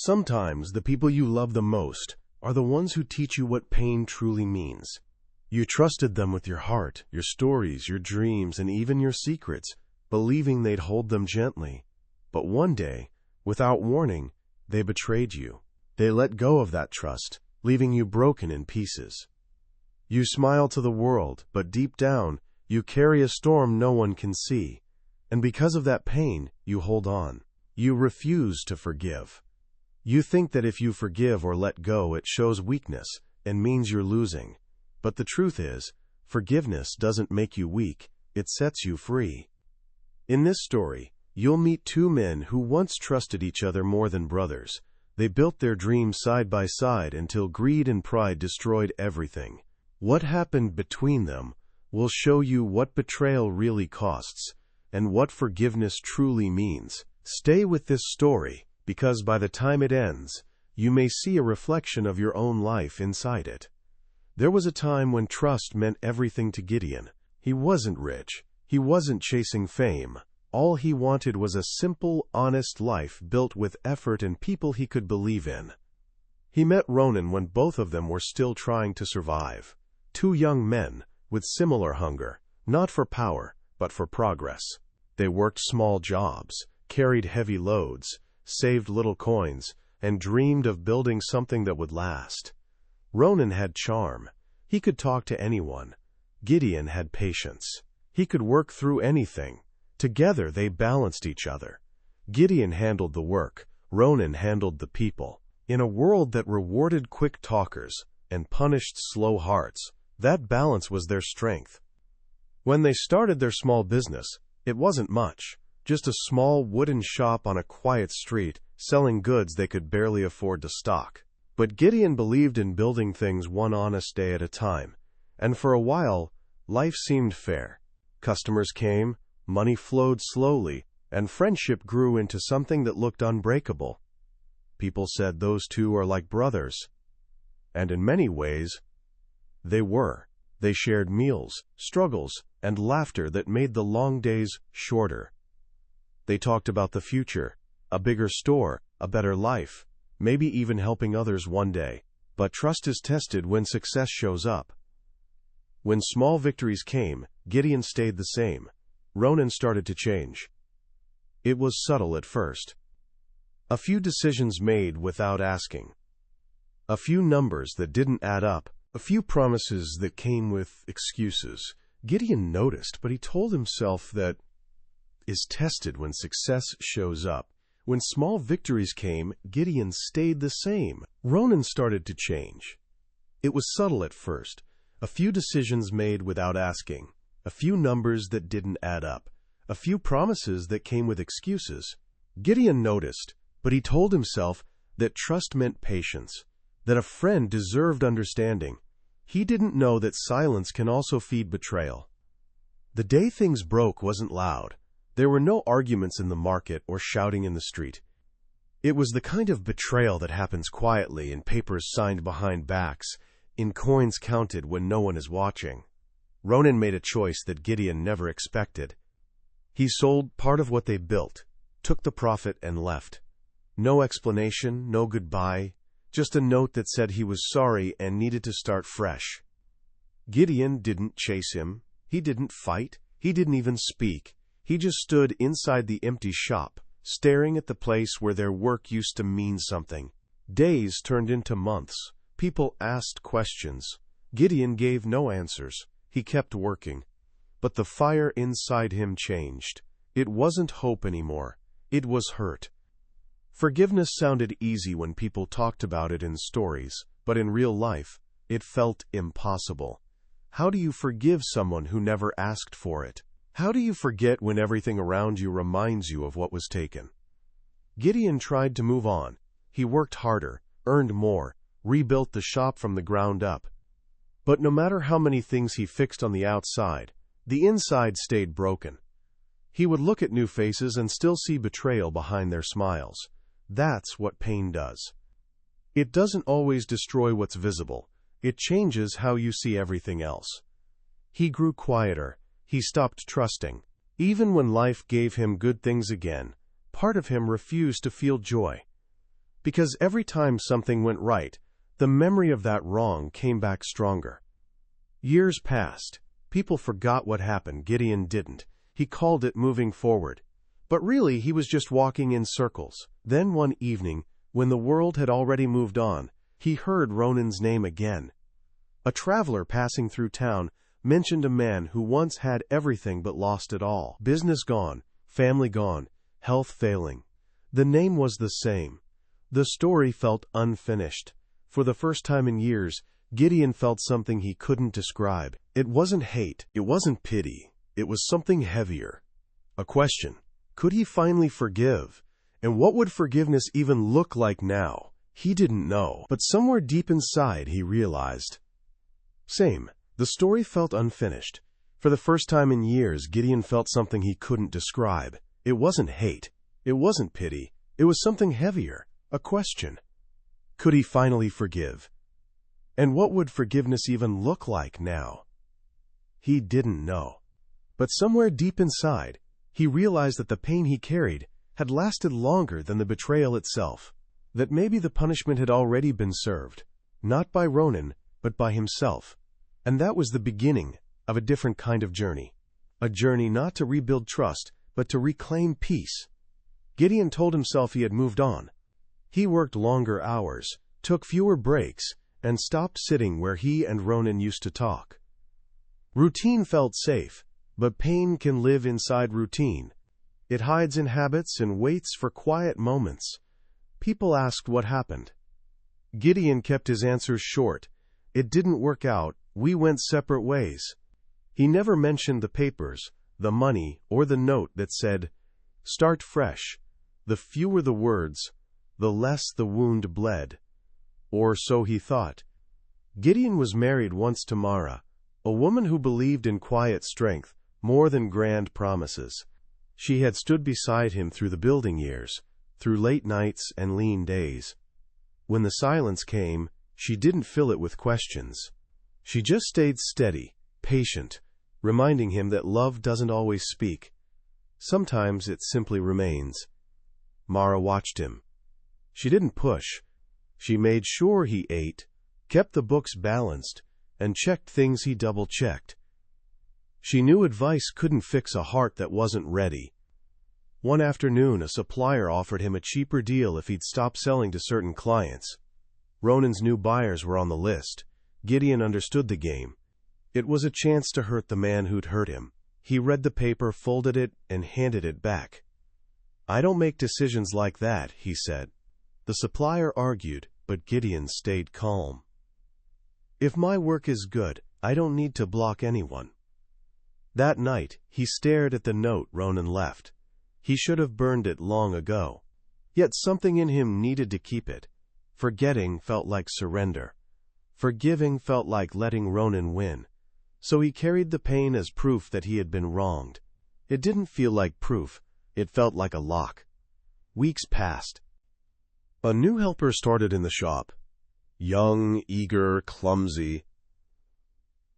Sometimes the people you love the most are the ones who teach you what pain truly means. You trusted them with your heart, your stories, your dreams, and even your secrets, believing they'd hold them gently. But one day, without warning, they betrayed you. They let go of that trust, leaving you broken in pieces. You smile to the world, but deep down, you carry a storm no one can see. And because of that pain, you hold on. You refuse to forgive. You think that if you forgive or let go, it shows weakness and means you're losing. But the truth is, forgiveness doesn't make you weak, it sets you free. In this story, you'll meet two men who once trusted each other more than brothers. They built their dreams side by side until greed and pride destroyed everything. What happened between them will show you what betrayal really costs and what forgiveness truly means. Stay with this story, because by the time it ends, you may see a reflection of your own life inside it. There was a time when trust meant everything to Gideon. He wasn't rich. He wasn't chasing fame. All he wanted was a simple, honest life built with effort and people he could believe in. He met Ronan when both of them were still trying to survive. Two young men with similar hunger, not for power, but for progress. They worked small jobs, carried heavy loads, saved little coins, and dreamed of building something that would last. Ronan had charm. He could talk to anyone. Gideon had patience. He could work through anything. Together they balanced each other. Gideon handled the work. Ronan handled the people. In a world that rewarded quick talkers and punished slow hearts, that balance was their strength. When they started their small business, it wasn't much. Just a small wooden shop on a quiet street, selling goods they could barely afford to stock. But Gideon believed in building things one honest day at a time, and for a while, life seemed fair. Customers came, money flowed slowly, and friendship grew into something that looked unbreakable. People said those two are like brothers. And in many ways, they were. They shared meals, struggles, and laughter that made the long days shorter. They talked about the future, a bigger store, a better life, maybe even helping others one day. But trust is tested when success shows up. When small victories came, Gideon stayed the same. Ronan started to change. It was subtle at first. A few decisions made without asking. A few numbers that didn't add up. A few promises that came with excuses. Gideon noticed, but he told himself that is tested when success shows up. When small victories came, Gideon stayed the same. Ronan started to change. It was subtle at first. A few decisions made without asking. A few numbers that didn't add up. A few promises that came with excuses. Gideon noticed, but he told himself that trust meant patience, that a friend deserved understanding. He didn't know that silence can also feed betrayal. The day things broke wasn't loud. There were no arguments in the market or shouting in the street. It was the kind of betrayal that happens quietly in papers signed behind backs, in coins counted when no one is watching. Ronan made a choice that Gideon never expected. He sold part of what they built, took the profit, and left. No explanation, no goodbye, just a note that said he was sorry and needed to start fresh. Gideon didn't chase him. He didn't fight. He didn't even speak. He just stood inside the empty shop, staring at the place where their work used to mean something. Days turned into months. People asked questions. Gideon gave no answers. He kept working. But the fire inside him changed. It wasn't hope anymore. It was hurt. Forgiveness sounded easy when people talked about it in stories, but in real life, it felt impossible. How do you forgive someone who never asked for it? How do you forget when everything around you reminds you of what was taken? Gideon tried to move on. He worked harder, earned more, rebuilt the shop from the ground up. But no matter how many things he fixed on the outside, the inside stayed broken. He would look at new faces and still see betrayal behind their smiles. That's what pain does. It doesn't always destroy what's visible. It changes how you see everything else. He grew quieter. He stopped trusting. Even when life gave him good things again, part of him refused to feel joy. because every time something went right, the memory of that wrong came back stronger. Years passed. People forgot what happened. Gideon didn't. He called it moving forward. But really, he was just walking in circles. Then one evening, when the world had already moved on, he heard Ronan's name again. A traveler passing through town mentioned a man who once had everything but lost it all. Business gone, family gone, health failing. The name was the same. The story felt unfinished. For the first time in years, Gideon felt something he couldn't describe. It wasn't hate. It wasn't pity. It was something heavier. A question. Could he finally forgive? And what would forgiveness even look like now? He didn't know. But somewhere deep inside, he realized. Same. The story felt unfinished. For the first time in years, Gideon felt something he couldn't describe. It wasn't hate. It wasn't pity. It was something heavier. A question. Could he finally forgive? And what would forgiveness even look like now? He didn't know. But somewhere deep inside, he realized that the pain he carried had lasted longer than the betrayal itself. That maybe the punishment had already been served, not by Ronan, but by himself. And that was the beginning of a different kind of journey. A journey not to rebuild trust, but to reclaim peace. Gideon told himself he had moved on. He worked longer hours, took fewer breaks, and stopped sitting where he and Ronan used to talk. Routine felt safe, but pain can live inside routine. It hides in habits and waits for quiet moments. People asked what happened. Gideon kept his answers short. It didn't work out. We went separate ways. He never mentioned the papers, the money, or the note that said, "Start fresh." The fewer the words, the less the wound bled. Or so he thought. Gideon was married once to Mara, a woman who believed in quiet strength more than grand promises. She had stood beside him through the building years, through late nights and lean days. When the silence came, she didn't fill it with questions. She just stayed steady, patient, reminding him that love doesn't always speak. Sometimes it simply remains. Mara watched him. She didn't push. She made sure he ate, kept the books balanced, and checked things he double-checked. She knew advice couldn't fix a heart that wasn't ready. One afternoon, a supplier offered him a cheaper deal if he'd stop selling to certain clients. Ronan's new buyers were on the list. Gideon understood the game. It was a chance to hurt the man who'd hurt him. He read the paper, folded it, and handed it back. "I don't make decisions like that," he said. The supplier argued, but Gideon stayed calm. "If my work is good, I don't need to block anyone." That night, he stared at the note Ronan left. He should have burned it long ago. Yet something in him needed to keep it. Forgetting felt like surrender. Forgiving felt like letting Ronan win. So he carried the pain as proof that he had been wronged. It didn't feel like proof. It felt like a lock. Weeks passed. A new helper started in the shop. Young, eager, clumsy.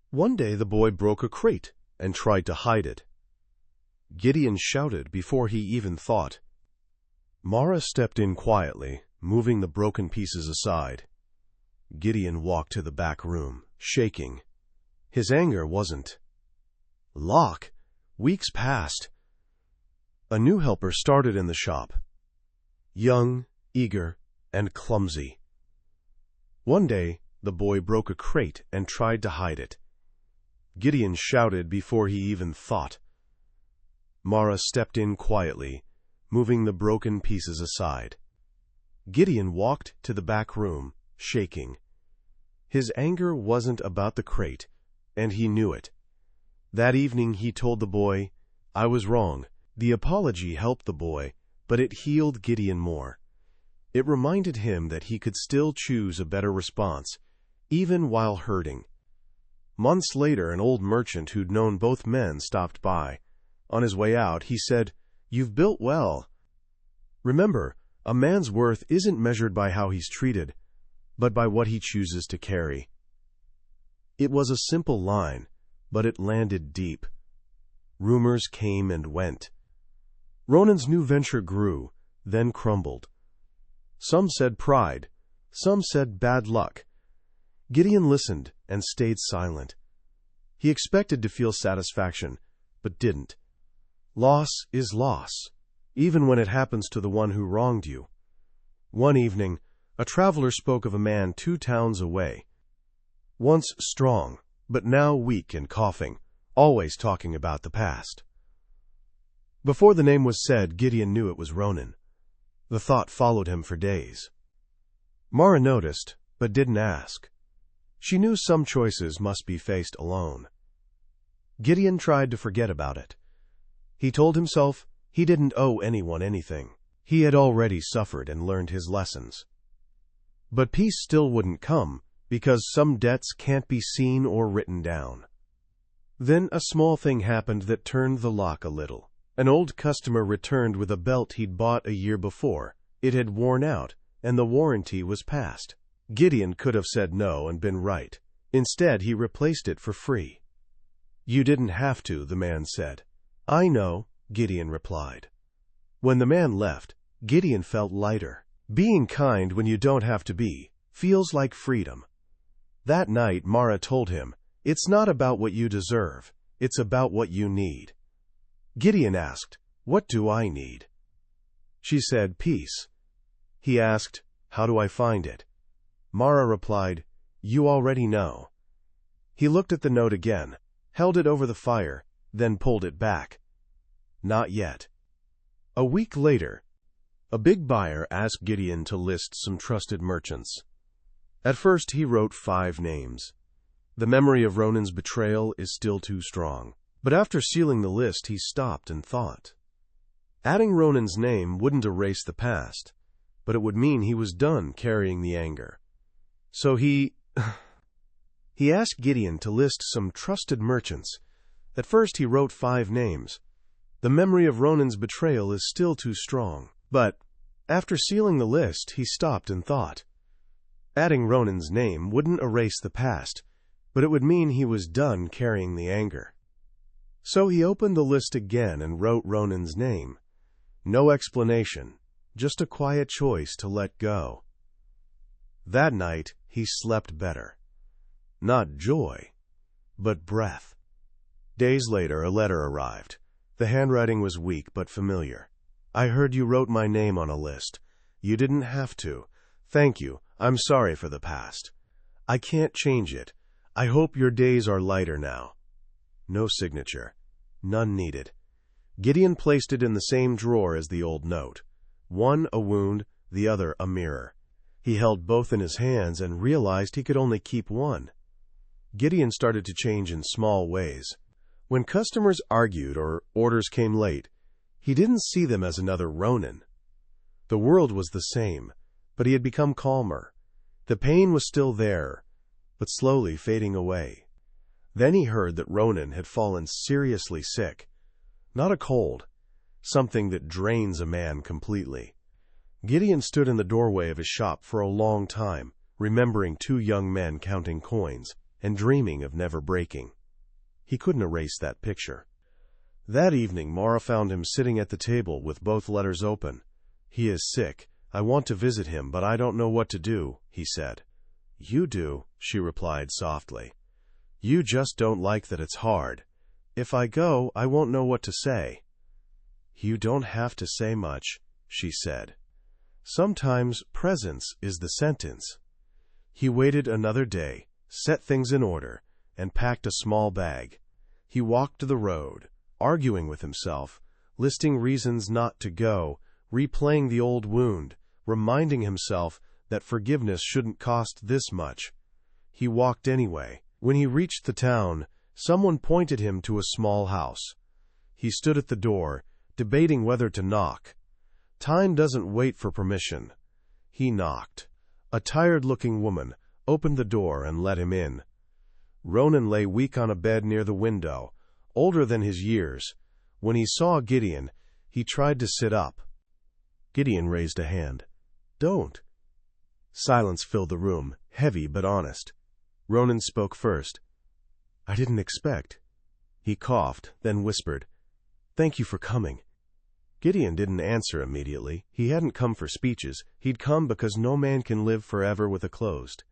One day the boy broke a crate and tried to hide it. Gideon shouted before he even thought. Mara stepped in quietly, moving the broken pieces aside. Gideon walked to the back room, shaking. His anger wasn't. Lock. Weeks passed. A new helper started in the shop. Young, eager, and clumsy. One day, the boy broke a crate and tried to hide it. Gideon shouted before he even thought. Mara stepped in quietly, moving the broken pieces aside. Gideon walked to the back room, shaking. His anger wasn't about the crate, and he knew it. That evening he told the boy, "I was wrong." The apology helped the boy, but it healed Gideon more. It reminded him that he could still choose a better response, even while hurting. Months later, an old merchant who'd known both men stopped by. On his way out, he said, "You've built well. Remember, a man's worth isn't measured by how he's treated, but by what he chooses to carry." It was a simple line, but it landed deep. Rumors came and went. Ronan's new venture grew, then crumbled. Some said pride. Some said bad luck. Gideon listened and stayed silent. He expected to feel satisfaction, but didn't. Loss is loss, even when it happens to the one who wronged you. One evening, a traveler spoke of a man 2 towns away. Once strong, but now weak and coughing, always talking about the past. Before the name was said, Gideon knew it was Ronan. The thought followed him for days. Mara noticed, but didn't ask. She knew some choices must be faced alone. Gideon tried to forget about it. He told himself he didn't owe anyone anything. He had already suffered and learned his lessons. But peace still wouldn't come, because some debts can't be seen or written down. Then a small thing happened that turned the lock a little. An old customer returned with a belt he'd bought a year before. It had worn out, and the warranty was past. Gideon could have said no and been right. Instead, he replaced it for free. "You didn't have to," the man said. "I know," Gideon replied. When the man left, Gideon felt lighter. Being kind when you don't have to be feels like freedom. That night, Mara told him, "It's not about what you deserve, it's about what you need." Gideon asked, "What do I need?" She said, "Peace." He asked, "How do I find it?" Mara replied, "You already know." He looked at the note again, held it over the fire, then pulled it back. Not yet. A week later, a big buyer asked Gideon to list some trusted merchants. At first, he wrote 5 names. The memory of Ronan's betrayal is still too strong. But after sealing the list, he stopped and thought. Adding Ronan's name wouldn't erase the past, but it would mean he was done carrying the anger. So he asked Gideon to list some trusted merchants. At first, he wrote 5 names. The memory of Ronan's betrayal is still too strong. But after sealing the list, he stopped and thought. Adding Ronan's name wouldn't erase the past, but it would mean he was done carrying the anger. So he opened the list again and wrote Ronan's name. No explanation, just a quiet choice to let go. That night, he slept better. Not joy, but breath. Days later, a letter arrived. The handwriting was weak but familiar. "I heard you wrote my name on a list. You didn't have to. Thank you. I'm sorry for the past. I can't change it. I hope your days are lighter now." No signature. None needed. Gideon placed it in the same drawer as the old note. One a wound, the other a mirror. He held both in his hands and realized he could only keep one. Gideon started to change in small ways. When customers argued or orders came late, he didn't see them as another Ronan. The world was the same, but he had become calmer. The pain was still there, but slowly fading away. Then he heard that Ronan had fallen seriously sick. Not a cold, something that drains a man completely. Gideon stood in the doorway of his shop for a long time, remembering 2 young men counting coins and dreaming of never breaking. He couldn't erase that picture. That evening, Mara found him sitting at the table with both letters open. "He is sick. I want to visit him, but I don't know what to do," he said. "You do," she replied softly. "You just don't like that it's hard. If I go, I won't know what to say." "You don't have to say much," she said. "Sometimes presence is the sentence." He waited another day, set things in order, and packed a small bag. He walked to the road, arguing with himself, listing reasons not to go, replaying the old wound, reminding himself that forgiveness shouldn't cost this much. He walked anyway. When he reached the town, someone pointed him to a small house. He stood at the door, debating whether to knock. Time doesn't wait for permission. He knocked. A tired-looking woman opened the door and let him in. Ronan lay weak on a bed near the window, older than his years. When he saw Gideon, he tried to sit up. Gideon raised a hand. "Don't." Silence filled the room, heavy but honest. Ronan spoke first. "I didn't expect." He coughed, then whispered, "Thank you for coming." Gideon didn't answer immediately. He hadn't come for speeches. He'd come because no man can live forever with a closed.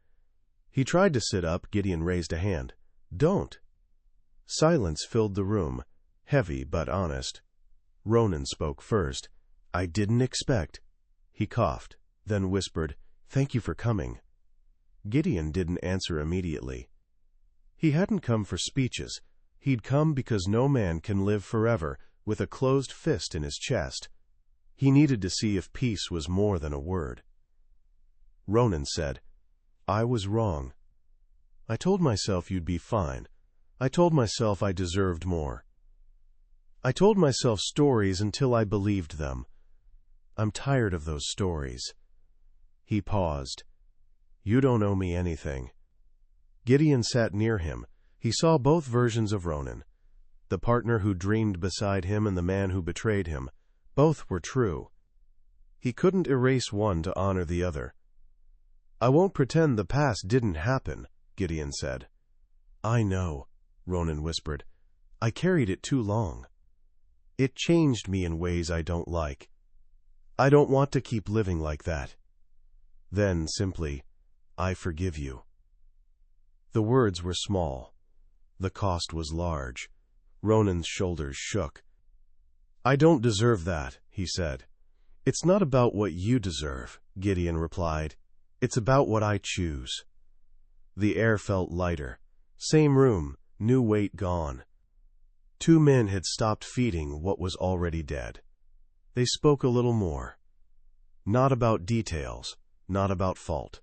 He tried to sit up. Gideon raised a hand. Don't. Silence filled the room, heavy but honest. Ronan spoke first. I didn't expect. He coughed, then whispered, Thank you for coming. Gideon didn't answer immediately. He hadn't come for speeches. He'd come because no man can live forever with a closed fist in his chest. He needed to see if peace was more than a word. Ronan said, I was wrong. I told myself you'd be fine. I told myself I deserved more. I told myself stories until I believed them. I'm tired of those stories. He paused. You don't owe me anything. Gideon sat near him. He saw both versions of Ronan. The partner who dreamed beside him and the man who betrayed him. Both were true. He couldn't erase one to honor the other. I won't pretend the past didn't happen, Gideon said. I know, Ronan whispered. I carried it too long. It changed me in ways I don't like. I don't want to keep living like that. Then, simply, I forgive you. The words were small. The cost was large. Ronan's shoulders shook. I don't deserve that, he said. It's not about what you deserve, Gideon replied. It's about what I choose. The air felt lighter. Same room, new weight gone. Two men had stopped feeding what was already dead. They spoke a little more. Not about details, not about fault.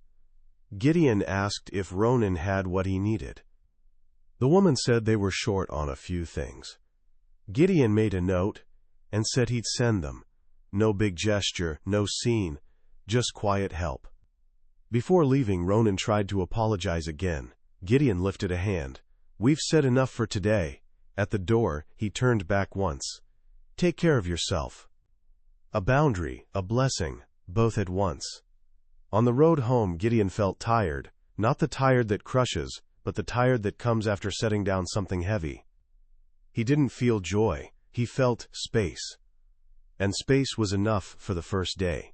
Gideon asked if Ronan had what he needed. The woman said they were short on a few things. Gideon made a note and said he'd send them. No big gesture, no scene, just quiet help. Before leaving, Ronan tried to apologize again. Gideon lifted a hand. We've said enough for today. At the door, he turned back once. Take care of yourself. A boundary, a blessing, both at once. On the road home, Gideon felt tired, not the tired that crushes, but the tired that comes after setting down something heavy. He didn't feel joy, he felt space. And space was enough for the first day.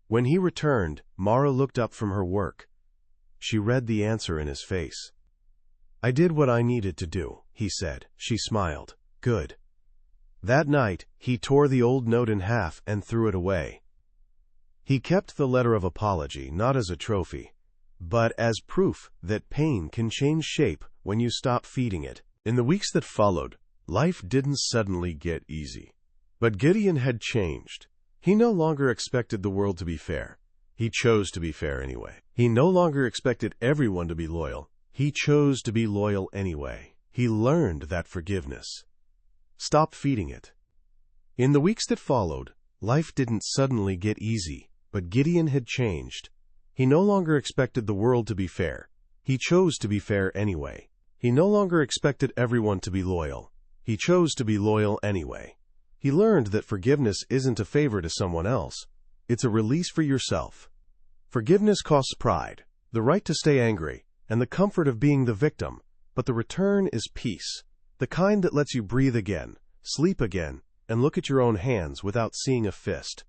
When he returned, Mara looked up from her work. She read the answer in his face. I did what I needed to do, he said. She smiled. Good. That night, he tore the old note in half and threw it away. He kept the letter of apology not as a trophy, but as proof that pain can change shape when you stop feeding it. In the weeks that followed, life didn't suddenly get easy. But Gideon had changed. He no longer expected the world to be fair. He chose to be fair anyway. He no longer expected everyone to be loyal. He chose to be loyal anyway. He learned that forgiveness. Stop feeding it. In the weeks that followed, life didn't suddenly get easy, but Gideon had changed. He no longer expected the world to be fair. He chose to be fair anyway. He no longer expected everyone to be loyal. He chose to be loyal anyway. He learned that forgiveness isn't a favor to someone else. It's a release for yourself. Forgiveness costs pride, the right to stay angry, and the comfort of being the victim, but the return is peace, the kind that lets you breathe again, sleep again, and look at your own hands without seeing a fist.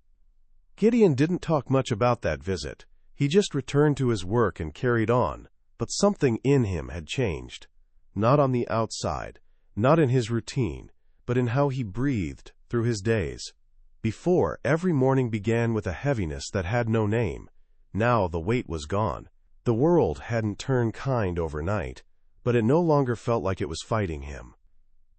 Gideon didn't talk much about that visit. He just returned to his work and carried on, but something in him had changed. Not on the outside, not in his routine, but in how he breathed through his days. Before, every morning began with a heaviness that had no name. Now the weight was gone. The world hadn't turned kind overnight, but it no longer felt like it was fighting him.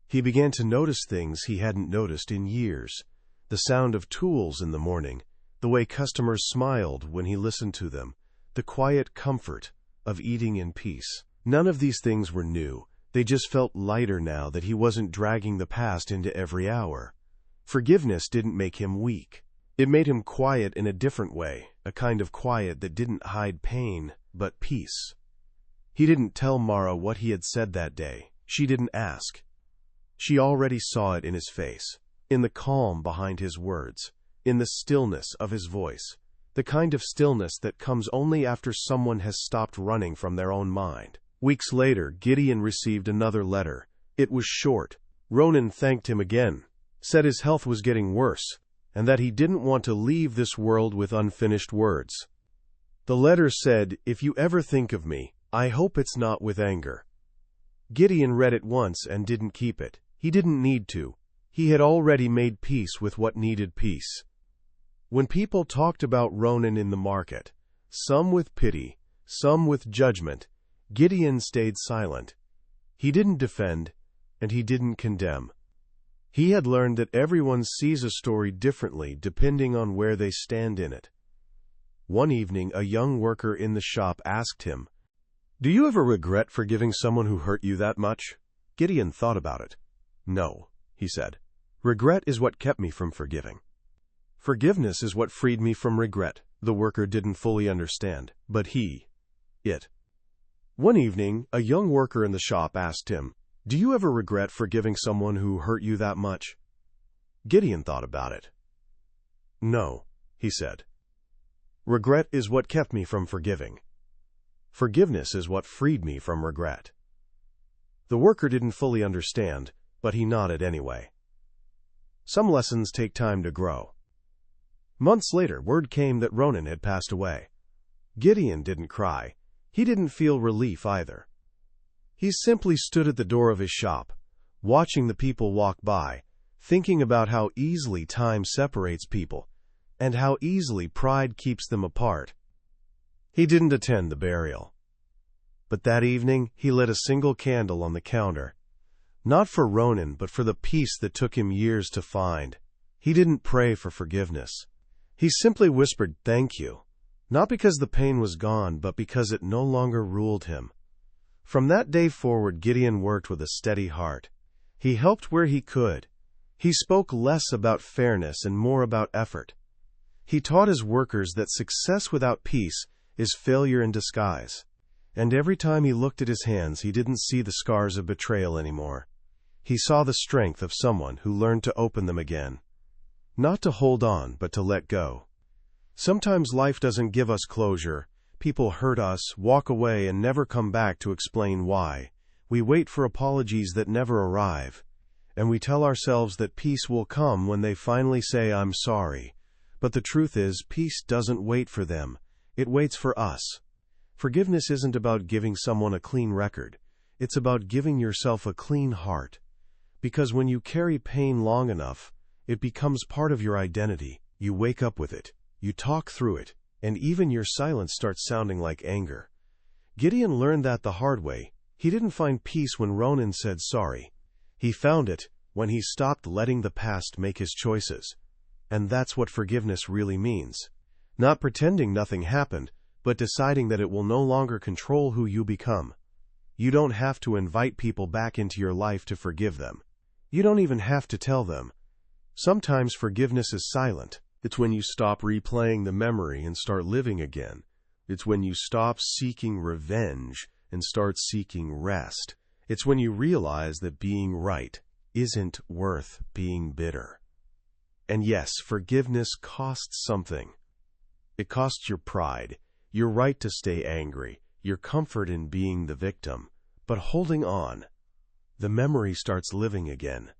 He began to notice things he hadn't noticed in years. The sound of tools in the morning, the way customers smiled when he listened to them, the quiet comfort of eating in peace. None of these things were new. They just felt lighter now that he wasn't dragging the past into every hour. Forgiveness didn't make him weak. It made him quiet in a different way, a kind of quiet that didn't hide pain, but peace. He didn't tell Mara what he had said that day. She didn't ask. She already saw it in his face, in the calm behind his words, in the stillness of his voice, the kind of stillness that comes only after someone has stopped running from their own mind. Weeks later, Gideon received another letter. It was short. Ronan thanked him again, said his health was getting worse, and that he didn't want to leave this world with unfinished words. The letter said, "If you ever think of me, I hope it's not with anger." Gideon read it once and didn't keep it. He didn't need to. He had already made peace with what needed peace. When people talked about Ronan in the market, some with pity, some with judgment, Gideon stayed silent. He didn't defend, and he didn't condemn. He had learned that everyone sees a story differently depending on where they stand in it. One evening, a young worker in the shop asked him, "Do you ever regret forgiving someone who hurt you that much?" Gideon thought about it. "No," he said. "Regret is what kept me from forgiving. Forgiveness is what freed me from regret." The worker didn't fully understand, but it. One evening, a young worker in the shop asked him, "Do you ever regret forgiving someone who hurt you that much?" Gideon thought about it. "No," he said. "Regret is what kept me from forgiving. Forgiveness is what freed me from regret." The worker didn't fully understand, but he nodded anyway. Some lessons take time to grow. Months later, word came that Ronan had passed away. Gideon didn't cry. He didn't feel relief either. He simply stood at the door of his shop, watching the people walk by, thinking about how easily time separates people, and how easily pride keeps them apart. He didn't attend the burial. But that evening, he lit a single candle on the counter. Not for Ronan, but for the peace that took him years to find. He didn't pray for forgiveness. He simply whispered, "Thank you," not because the pain was gone, but because it no longer ruled him. From that day forward, Gideon worked with a steady heart. He helped where he could. He spoke less about fairness and more about effort. He taught his workers that success without peace is failure in disguise. And every time he looked at his hands, he didn't see the scars of betrayal anymore. He saw the strength of someone who learned to open them again. Not to hold on, but to let go. Sometimes life doesn't give us closure. People hurt us, walk away, and never come back to explain why. We wait for apologies that never arrive. And we tell ourselves that peace will come when they finally say, "I'm sorry." But the truth is, peace doesn't wait for them. It waits for us. Forgiveness isn't about giving someone a clean record. It's about giving yourself a clean heart. Because when you carry pain long enough, it becomes part of your identity. You wake up with it. You talk through it. And even your silence starts sounding like anger. Gideon learned that the hard way. He didn't find peace when Ronan said sorry. He found it when he stopped letting the past make his choices. And that's what forgiveness really means. Not pretending nothing happened, but deciding that it will no longer control who you become. You don't have to invite people back into your life to forgive them. You don't even have to tell them. Sometimes forgiveness is silent. It's when you stop replaying the memory and start living again. It's when you stop seeking revenge and start seeking rest. It's when you realize that being right isn't worth being bitter. And yes, forgiveness costs something. It costs your pride, your right to stay angry, your comfort in being the victim. But holding on, the memory starts living again.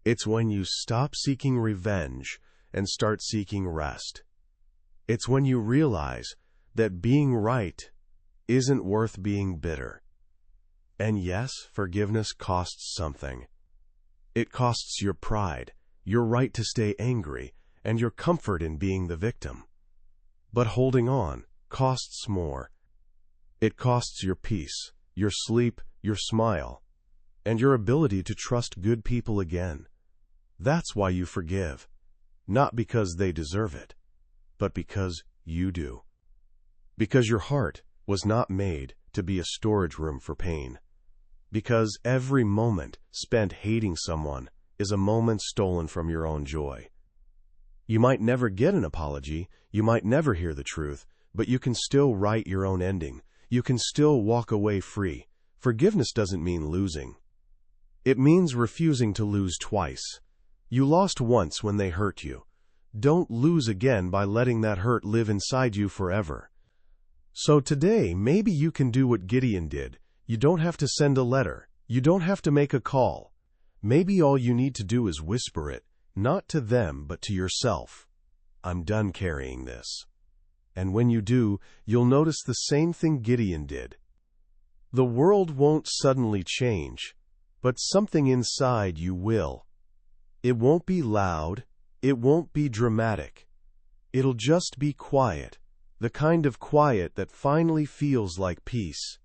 It's when you stop seeking revenge and start seeking rest. It's when you realize that being right isn't worth being bitter. And yes, forgiveness costs something. It costs your pride, your right to stay angry, and your comfort in being the victim. But holding on costs more. It costs your peace, your sleep, your smile, and your ability to trust good people again. That's why you forgive. Not because they deserve it, but because you do. Because your heart was not made to be a storage room for pain. Because every moment spent hating someone is a moment stolen from your own joy. You might never get an apology, you might never hear the truth, but you can still write your own ending. You can still walk away free. Forgiveness doesn't mean losing. It means refusing to lose twice. You lost once when they hurt you. Don't lose again by letting that hurt live inside you forever. So today, maybe you can do what Gideon did. You don't have to send a letter. You don't have to make a call. Maybe all you need to do is whisper it, not to them but to yourself. I'm done carrying this. And when you do, you'll notice the same thing Gideon did. The world won't suddenly change, but something inside you will. It won't be loud, it won't be dramatic. It'll just be quiet, the kind of quiet that finally feels like peace.